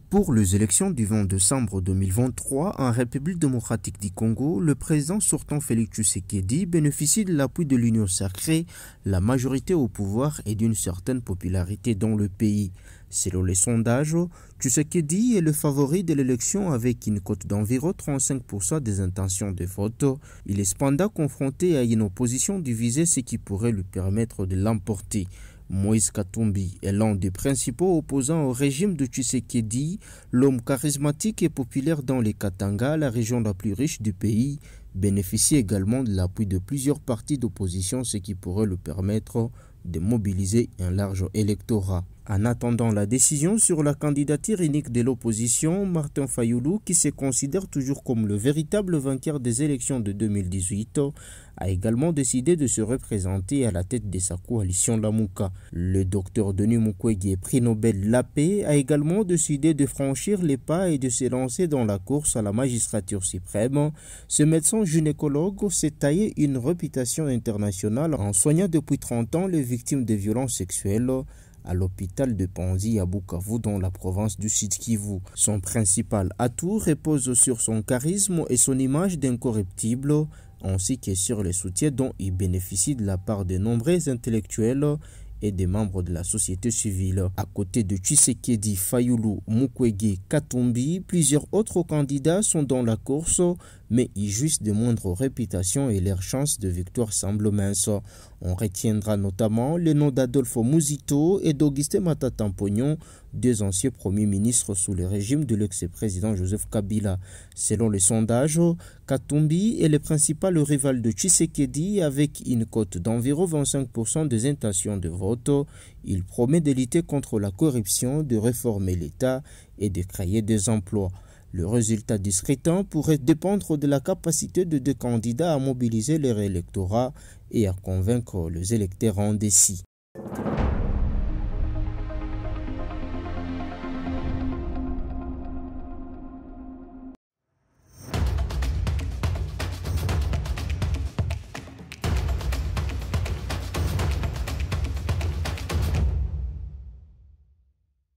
Pour les élections du 20 décembre 2023 en République démocratique du Congo, le président sortant Félix Tshisekedi bénéficie de l'appui de l'Union sacrée, la majorité au pouvoir et d'une certaine popularité dans le pays. Selon les sondages, Tshisekedi est le favori de l'élection avec une cote d'environ 35% des intentions de vote. Il est cependant confronté à une opposition divisée, ce qui pourrait lui permettre de l'emporter. Moïse Katumbi est l'un des principaux opposants au régime de Tshisekedi. L'homme charismatique et populaire dans les Katanga, la région la plus riche du pays, bénéficie également de l'appui de plusieurs partis d'opposition, ce qui pourrait lui permettre de mobiliser un large électorat. En attendant la décision sur la candidature unique de l'opposition, Martin Fayulu, qui se considère toujours comme le véritable vainqueur des élections de 2018, a également décidé de se représenter à la tête de sa coalition Lamuka. Le docteur Denis Mukwege, prix Nobel de la paix, a également décidé de franchir les pas et de se lancer dans la course à la magistrature suprême. Ce médecin gynécologue s'est taillé une réputation internationale en soignant depuis 30 ans les victimes de violences sexuelles à l'hôpital de Panzi à Bukavu dans la province du Sud-Kivu. Son principal atout repose sur son charisme et son image d'incorruptible, ainsi que sur les soutiens dont il bénéficie de la part de nombreux intellectuels et des membres de la société civile. À côté de Tshisekedi, Fayulu, Mukwege, Katumbi, plusieurs autres candidats sont dans la course, mais ils jouissent de moindres réputations et leurs chances de victoire semblent minces. On retiendra notamment les noms d'Adolfo Muzito et d'Augustin Matata Mpognon, deux anciens premiers ministres sous le régime de l'ex-président Joseph Kabila. Selon les sondages, Katumbi est le principal rival de Tshisekedi avec une cote d'environ 25% des intentions de vote. Il promet de lutter contre la corruption, de réformer l'État et de créer des emplois. Le résultat du scrutin pourrait dépendre de la capacité de deux candidats à mobiliser leur électorat et à convaincre les électeurs indécis.